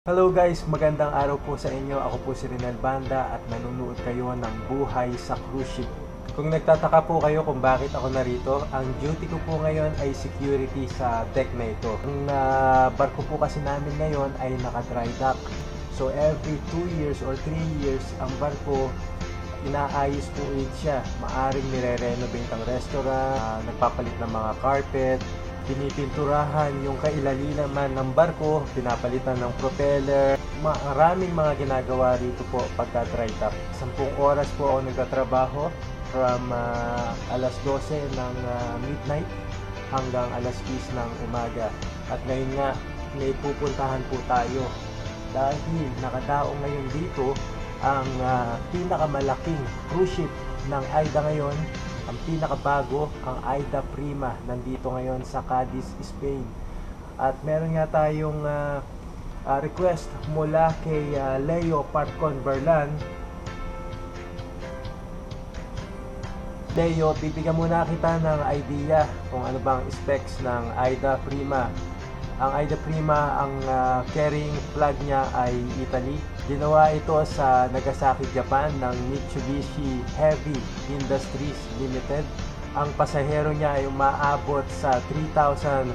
Hello guys, magandang araw po sa inyo. Ako po si Rinel Banda at nanonood kayo ng Buhay sa Cruise Ship. Kung nagtataka po kayo kung bakit ako narito, ang duty ko po ngayon ay security sa deck na ito. Ang barko po kasi namin ngayon ay naka-dry dock. So every 2 years or 3 years, ang barko inaayos po ulit siya. Maaring nire-renovate ang restaurant, nagpapalit ng mga carpet, pinipinturahan yung kailaliman ng barko, pinapalitan ng propeller. Maraming mga ginagawa rito po pagka dry dock. 10 oras po ako nagtatrabaho from alas 12 ng midnight hanggang alas 10 ng umaga. At ngayon nga, may pupuntahan po tayo dahil nakadaong ngayon dito ang pinakamalaking cruise ship ng AIDA ngayon. Ang pinakabago, ang AIDA Prima, nandito ngayon sa Cadiz, Spain. At meron nga tayong request mula kay Leo Parcon Berlan. Leo, bibigyan muna kita ng idea kung ano bang specs ng AIDA Prima. Ang AIDA Prima, ang carrying flag niya ay Italy. Ginawa ito sa Nagasaki, Japan ng Mitsubishi Heavy Industries Limited. Ang pasahero niya ay umaabot sa 3,328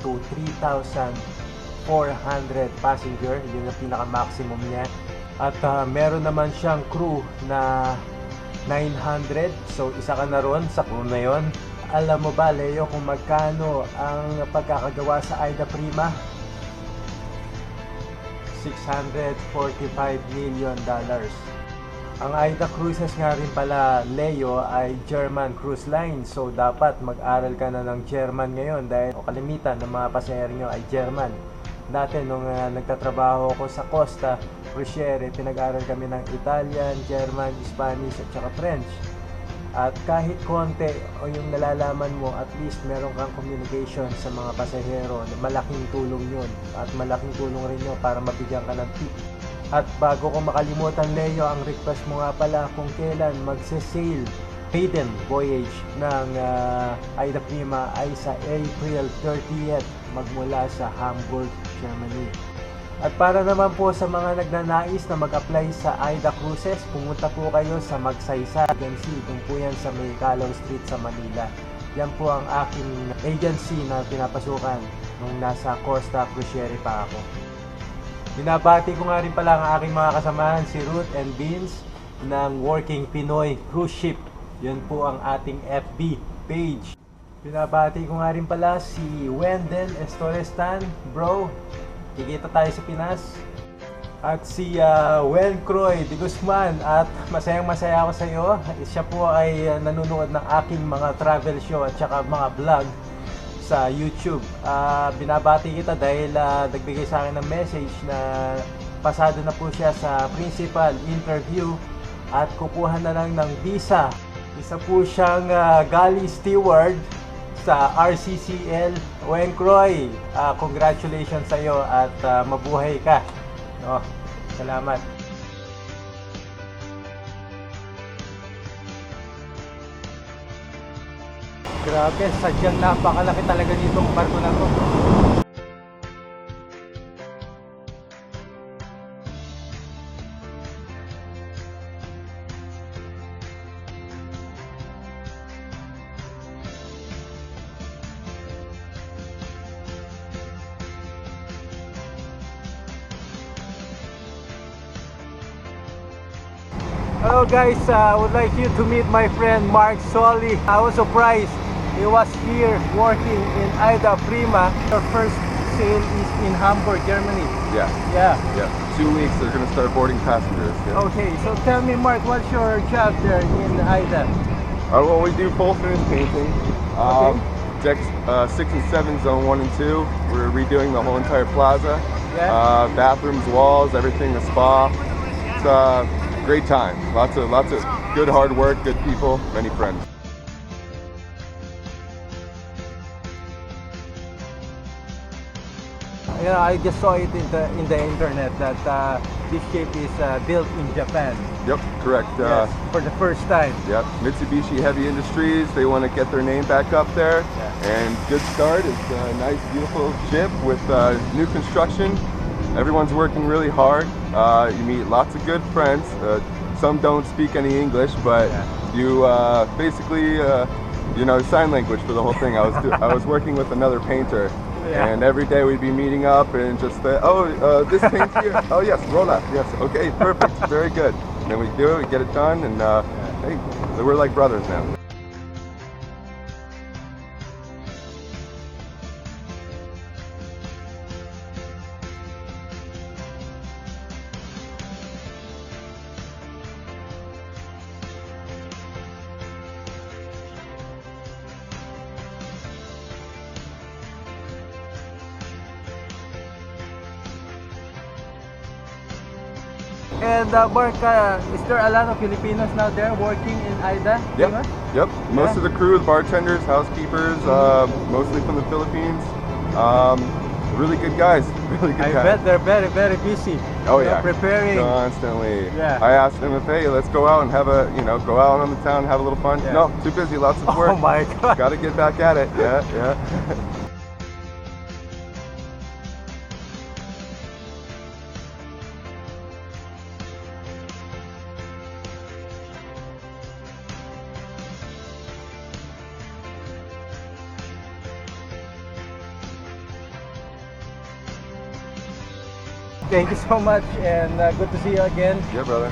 to 3,400 passenger. Yun ang pinaka-maximum niya. At meron naman siyang crew na 900. So isa ka na ron sa crew na yon. Alam mo ba, Leo, kung magkano ang pagkakagawa sa AIDA Prima? $645 million. Ang AIDA Cruises nga rin pala, Leo, ay German Cruise Line. So dapat mag-aral ka na ng German ngayon dahil kalimitan ng mga pasahero nyo ay German. Dati nung nagtatrabaho ako sa Costa Cruciere, pinag-aral kami ng Italian, German, Spanish at saka French. At kahit konti o yung nalalaman mo, at least meron kang communication sa mga pasahero. Malaking tulong yun. At malaking tulong rin yun para mabigyan ka ng tip. At bago ko makalimutan, Leo, ang request mo nga pala kung kailan magse-sail maiden voyage ng AIDA Prima ay sa April 30th magmula sa Hamburg, Germany. At para naman po sa mga nagnanais na mag-apply sa AIDA Cruises, pumunta po kayo sa Magsaysay Agency. Doon po yan sa May Calaw Street sa Manila. Yan po ang aking agency na pinapasukan nung nasa Costa Cruciere pa ako. Binabati ko nga rin pala ang aking mga kasamahan, si Ruth and Beans ng Working Pinoy Cruise Ship. Yan po ang ating FB page. Binabati ko nga rin pala si Wendell Estorestan, bro. Kikita tayo sa Pinas. At si Wen Croy de Guzman, at masayang-masaya ako sa iyo. Siya po ay nanonood ng aking mga travel show at saka mga vlog sa YouTube. Binabati kita dahil nagbigay sa akin ng message na pasado na po siya sa principal interview at kukuha na lang ng visa. Isa po siyang galley steward sa RCCL. Wen Croy, congratulations sa iyo at mabuhay ka. Salamat. Grabe, sadyang napakalaki talaga nitong barko na to. Hello guys, I would like you to meet my friend Mark Solly. I was surprised he was here working in AIDA Prima. Your first sail is in Hamburg, Germany. Yeah. Yeah. 2 weeks, they're going to start boarding passengers. Yeah. Okay, so tell me, Mark, what's your job there in AIDA? Well, we do full finish painting. Decks 6 and 7, zone 1 and 2. We're redoing the whole entire plaza. Yeah. Bathrooms, walls, everything, the spa. It's a great time. Lots of good hard work, good people, many friends. Yeah, I just saw it in the internet that this ship is built in Japan. Yep, correct. Yes, for the first time. Yep, Mitsubishi Heavy Industries. They want to get their name back up there, Yeah. and good start. It's a nice, beautiful ship with new construction. everyone's working really hard. You meet lots of good friends. Some don't speak any English, but you basically you know, sign language for the whole thing. I was working with another painter, and every day we'd be meeting up and just this paint here. Oh yes, rolla. Yes, okay, perfect, very good. And then we do it, we get it done, and hey, we're like brothers now. And Mark, is there a lot of Filipinos now there working in AIDA? Yep, yep. Most of the crew, the bartenders, housekeepers, mostly from the Philippines. Really good guys. Really good guys. I bet they're very, very busy. Oh you know, yeah, preparing. constantly. Yeah. I asked them if, hey, let's go out and have a, go out on the town, have a little fun. Yeah. No, too busy, lots of work. Oh my God. Got to get back at it. Yeah. Thank you so much, and good to see you again. Yeah, brother.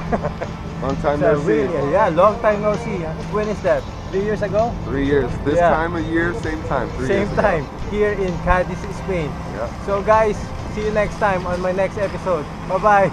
Long time So no see. really, long time no see. When is that? 3 years ago? 3 years. This Yeah. time of year, same time. 3 Same years ago. time, here in Cadiz, Spain. Yeah. So guys, see you next time on my next episode. Bye-bye.